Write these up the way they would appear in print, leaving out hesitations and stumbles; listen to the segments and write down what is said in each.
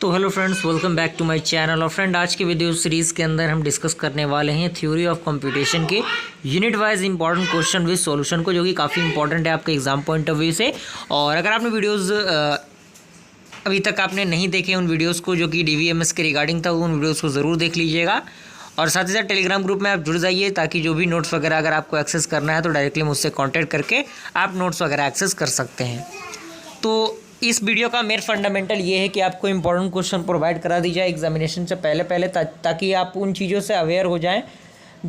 तो hello friends, welcome back to my channel. और friend, आज के वीडियो सीरीज़ के अंदर हम डिस्कस करने वाले हैं थ्योरी ऑफ कंप्यूटेशन के unit wise important question with solution को, जो कि काफ़ी इंपॉर्टेंट है आपके एग्जाम पॉइंट ऑफ व्यू से। और अगर आपने वीडियोज़ अभी तक आपने नहीं देखे उन वीडियोज़ को जो कि DVMS के रिगार्डिंग था, उन वीडियोज़ को ज़रूर देख लीजिएगा। और साथ ही साथ टेलीग्राम ग्रुप में आप जुड़ जाइए, ताकि जो भी नोट्स वगैरह अगर आपको एक्सेस करना है तो डायरेक्टली मुझसे कांटेक्ट करके आप नोट्स वगैरह एक्सेस कर सकते हैं। तो इस वीडियो का मेन फंडामेंटल ये है कि आपको इंपॉर्टेंट क्वेश्चन प्रोवाइड करा दी जाए एग्जामिनेशन से पहले ताकि आप उन चीज़ों से अवेयर हो जाएं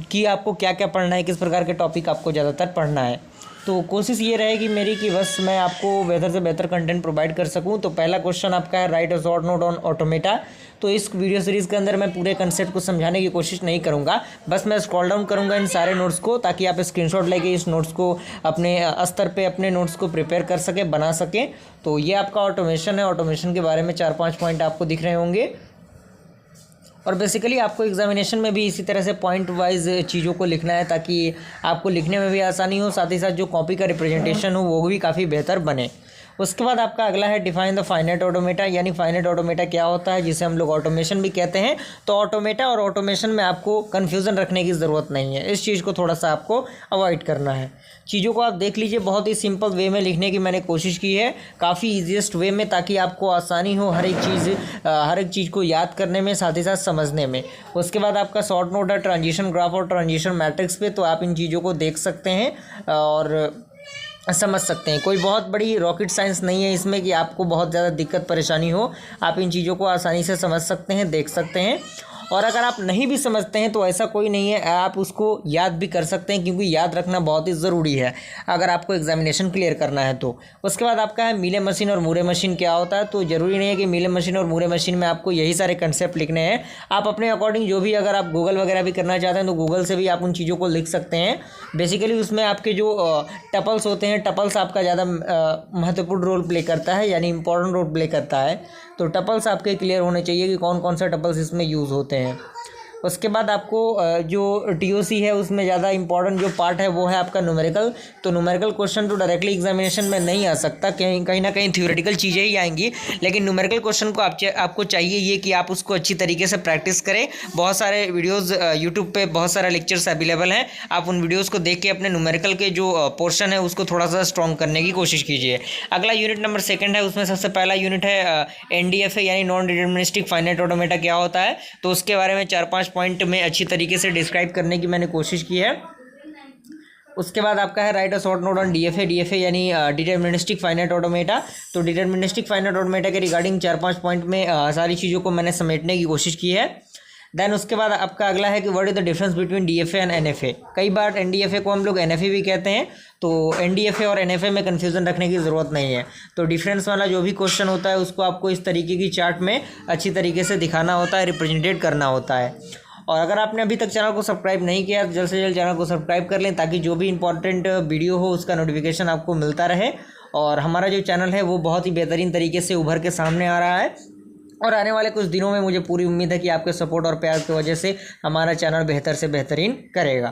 कि आपको क्या क्या पढ़ना है, किस प्रकार के टॉपिक आपको ज़्यादातर पढ़ना है। तो कोशिश ये रहेगी मेरी कि बस मैं आपको बेहतर से बेहतर कंटेंट प्रोवाइड कर सकूं। तो पहला क्वेश्चन आपका है, right a short note on automata. तो इस वीडियो सीरीज़ के अंदर मैं पूरे कंसेप्ट को समझाने की कोशिश नहीं करूंगा, बस मैं स्क्रॉल डाउन करूंगा इन सारे नोट्स को, ताकि आप स्क्रीनशॉट लेके इस नोट्स को अपने स्तर पे अपने नोट्स को प्रिपेयर कर सकें, बना सकें। तो ये आपका ऑटोमेशन है। ऑटोमेशन के बारे में 4-5 पॉइंट आपको दिख रहे होंगे। और बेसिकली आपको एग्जामिनेशन में भी इसी तरह से पॉइंट वाइज चीज़ों को लिखना है, ताकि आपको लिखने में भी आसानी हो, साथ ही साथ जो कॉपी का रिप्रेजेंटेशन हो वो भी काफ़ी बेहतर बने। उसके बाद आपका अगला है, डिफाइन द फाइनाइट ऑटोमेटा। यानी फाइनाइट ऑटोमेटा क्या होता है, जिसे हम लोग ऑटोमेशन भी कहते हैं। तो ऑटोमेटा और ऑटोमेशन में आपको कन्फ्यूज़न रखने की ज़रूरत नहीं है, इस चीज़ को थोड़ा सा आपको अवॉइड करना है। चीज़ों को आप देख लीजिए, बहुत ही सिंपल वे में लिखने की मैंने कोशिश की है, काफ़ी ईजीएस्ट वे में, ताकि आपको आसानी हो हर एक चीज़ को याद करने में, साथ ही साथ समझने में। उसके बाद आपका शॉर्ट नोट है ट्रांजिशन ग्राफ और ट्रांजिशन मैट्रिक्स पे। तो आप इन चीज़ों को देख सकते हैं और समझ सकते हैं। कोई बहुत बड़ी रॉकेट साइंस नहीं है इसमें कि आपको बहुत ज़्यादा दिक्कत परेशानी हो। आप इन चीज़ों को आसानी से समझ सकते हैं, देख सकते हैं। और अगर आप नहीं भी समझते हैं तो ऐसा कोई नहीं है, आप उसको याद भी कर सकते हैं, क्योंकि याद रखना बहुत ही ज़रूरी है अगर आपको एग्जामिनेशन क्लियर करना है तो। उसके बाद आपका है, मीले मशीन और मूरे मशीन क्या होता है। तो ज़रूरी नहीं है कि मीले मशीन और मूरे मशीन में आपको यही सारे कंसेप्ट लिखने हैं। आप अपने अकॉर्डिंग जो भी, अगर आप गूगल वगैरह भी करना चाहते हैं तो गूगल से भी आप उन चीज़ों को लिख सकते हैं। बेसिकली उसमें आपके जो टपल्स होते हैं, टपल्स आपका ज़्यादा महत्वपूर्ण रोल प्ले करता है, यानी इंपॉर्टेंट रोल प्ले करता है। तो टपल्स आपके क्लियर होने चाहिए कि कौन कौन सा टपल्स इसमें यूज़ होते हैं। उसके बाद आपको जो TOC है उसमें ज़्यादा इंपॉर्टेंट जो पार्ट है वो है आपका न्यूमेरिकल। तो न्यूमेरिकल क्वेश्चन तो डायरेक्टली एग्जामिनेशन में नहीं आ सकता, कहीं ना कहीं थ्योरेटिकल चीज़ें ही आएंगी। लेकिन न्यूमेरिकल क्वेश्चन को आपको चाहिए ये कि आप उसको अच्छी तरीके से प्रैक्टिस करें। बहुत सारे वीडियोज़ यूट्यूब पर, बहुत सारा लेक्चर्स अवेलेबल हैं, आप उन वीडियोज़ को देख के अपने न्यूमेरिकल के जो पोर्शन है उसको थोड़ा सा स्ट्रॉन्ग करने की कोशिश कीजिए। अगला यूनिट नंबर 2 है, उसमें सबसे पहला यूनिट है NDFA यानी नॉन डिटरमिनिस्टिक फाइनाइट ऑटोमेटा क्या होता है। तो उसके बारे में 4-5 पॉइंट में अच्छी तरीके से डिस्क्राइब करने की मैंने कोशिश की है। उसके बाद आपका है, right a short note on DFA यानी डिटरमिनिस्टिक फाइनाइट ऑटोमेटा। तो डिटरमिनिस्टिक फाइनाइट ऑटोमेटा के रिगार्डिंग 4-5 पॉइंट में सारी चीज़ों को मैंने समेटने की कोशिश की है। देन उसके बाद आपका अगला है कि what is the difference between DFA and NFA। कई बार NDFA को हम लोग NFA भी कहते हैं, तो NDFA और NFA में कन्फ्यूज़न रखने की ज़रूरत नहीं है। तो डिफरेंस वाला जो भी क्वेश्चन होता है उसको आपको इस तरीके की चार्ट में अच्छी तरीके से दिखाना होता है, रिप्रेजेंटेट करना होता है। और अगर आपने अभी तक चैनल को सब्सक्राइब नहीं किया तो जल्द से जल्द चैनल को सब्सक्राइब कर लें, ताकि जो भी इंपॉर्टेंट वीडियो हो उसका नोटिफिकेशन आपको मिलता रहे। और हमारा जो चैनल है वो बहुत ही बेहतरीन तरीके से उभर के सामने आ रहा है, और आने वाले कुछ दिनों में मुझे पूरी उम्मीद है कि आपके सपोर्ट और प्यार की वजह से हमारा चैनल बेहतर से बेहतरीन करेगा।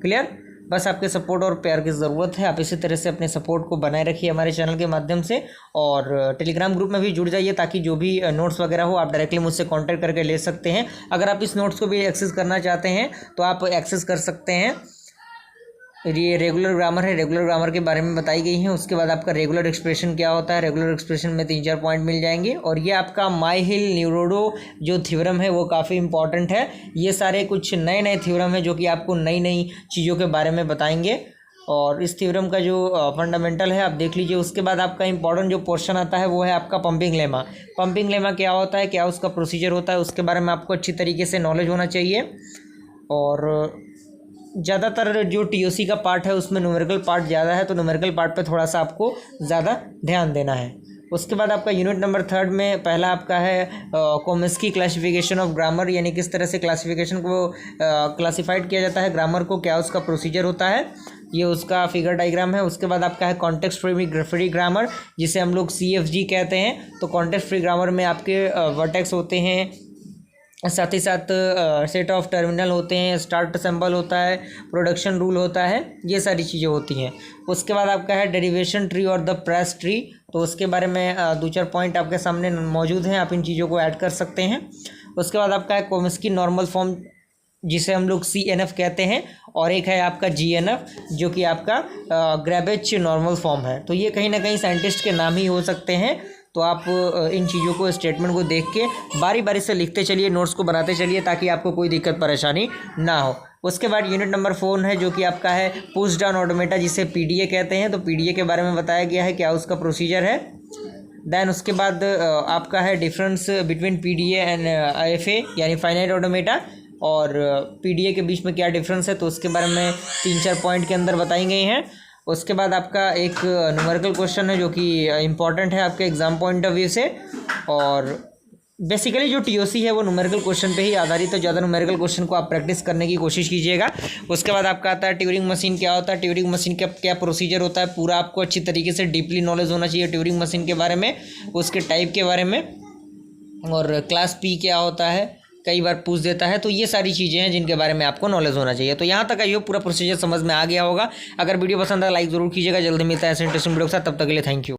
क्लियर? बस आपके सपोर्ट और प्यार की ज़रूरत है। आप इसी तरह से अपने सपोर्ट को बनाए रखिए हमारे चैनल के माध्यम से, और टेलीग्राम ग्रुप में भी जुड़ जाइए, ताकि जो भी नोट्स वगैरह हो आप डायरेक्टली मुझसे कांटेक्ट करके ले सकते हैं। अगर आप इस नोट्स को भी एक्सेस करना चाहते हैं तो आप एक्सेस कर सकते हैं। ये रेगुलर ग्रामर है, रेगुलर ग्रामर के बारे में बताई गई है। उसके बाद आपका रेगुलर एक्सप्रेशन क्या होता है, रेगुलर एक्सप्रेशन में 3-4 पॉइंट मिल जाएंगे। और ये आपका माई-हिल न्यूरोडो जो थ्योरम है वो काफ़ी इंपॉर्टेंट है। ये सारे कुछ नए नए थ्योरम है जो कि आपको नई नई चीज़ों के बारे में बताएंगे, और इस थ्योरम का जो फंडामेंटल है आप देख लीजिए। उसके बाद आपका इंपॉर्टेंट जो पोर्शन आता है वो है आपका पंपिंग लेमा। पंपिंग लेमा क्या होता है, क्या उसका प्रोसीजर होता है, उसके बारे में आपको अच्छी तरीके से नॉलेज होना चाहिए। और ज़्यादातर जो TOC का पार्ट है उसमें न्यूमेरिकल पार्ट ज़्यादा है, तो न्यूमेरिकल पार्ट पे थोड़ा सा आपको ज़्यादा ध्यान देना है। उसके बाद आपका यूनिट नंबर 3 में पहला आपका है कोमिस्की क्लासिफिकेशन ऑफ ग्रामर, यानी किस तरह से क्लासिफिकेशन को क्लासिफाइड किया जाता है ग्रामर को, क्या उसका प्रोसीजर होता है, ये उसका फिगर डायग्राम है। उसके बाद आपका है कॉन्टेक्स्ट फ्री ग्रामर, जिसे हम लोग CFG कहते हैं। तो कॉन्टेक्स्ट फ्री ग्रामर में आपके वर्टेक्स होते हैं, साथ ही साथ सेट ऑफ टर्मिनल होते हैं, स्टार्ट सिंबल होता है, प्रोडक्शन रूल होता है, ये सारी चीज़ें होती हैं। उसके बाद आपका है डेरिवेशन ट्री और द प्रेस ट्री, तो उसके बारे में दो चार पॉइंट आपके सामने मौजूद हैं, आप इन चीज़ों को ऐड कर सकते हैं। उसके बाद आपका है कोमिस्की नॉर्मल फॉर्म, जिसे हम लोग CNF कहते हैं, और एक है आपका GNF जो कि आपका ग्रेबेज नॉर्मल फॉर्म है। तो ये कहीं ना कहीं साइंटिस्ट के नाम ही हो सकते हैं। तो आप इन चीज़ों को, स्टेटमेंट को देख के बारी बारी से लिखते चलिए, नोट्स को बनाते चलिए, ताकि आपको कोई दिक्कत परेशानी ना हो। उसके बाद यूनिट नंबर 4 है जो कि आपका है पुश डाउन ऑटोमेटा, जिसे PDA कहते हैं। तो PDA के बारे में बताया गया है, क्या उसका प्रोसीजर है। देन उसके बाद आपका है difference between PDA and IFA यानी फाइनाइट ऑटोमेटा, और PDA के बीच में क्या डिफरेंस है, तो उसके बारे में 3-4 पॉइंट के अंदर बताई गई हैं। उसके बाद आपका एक न्यूमेरिकल क्वेश्चन है जो कि इम्पॉर्टेंट है आपके एग्जाम पॉइंट ऑफ व्यू से, और बेसिकली जो TOC है वो न्यूमेरिकल क्वेश्चन पे ही आधारित है। ज़्यादा न्यूमेरिकल क्वेश्चन को आप प्रैक्टिस करने की कोशिश कीजिएगा। उसके बाद आपका आता है ट्यूरिंग मशीन क्या होता है, ट्यूरिंग मशीन का क्या प्रोसीजर होता है, पूरा आपको अच्छी तरीके से डीपली नॉलेज होना चाहिए ट्यूरिंग मशीन के बारे में, उसके टाइप के बारे में, और क्लास P क्या होता है, कई बार पूछ देता है। तो ये सारी चीज़ें हैं जिनके बारे में आपको नॉलेज होना चाहिए। तो यहाँ तक आइए पूरा प्रोसीजर समझ में आ गया होगा। अगर वीडियो पसंद है लाइक ज़रूर कीजिएगा। जल्दी मिलता है ऐसे इंटरेस्टिंग वीडियो के साथ, तब तक के लिए थैंक यू।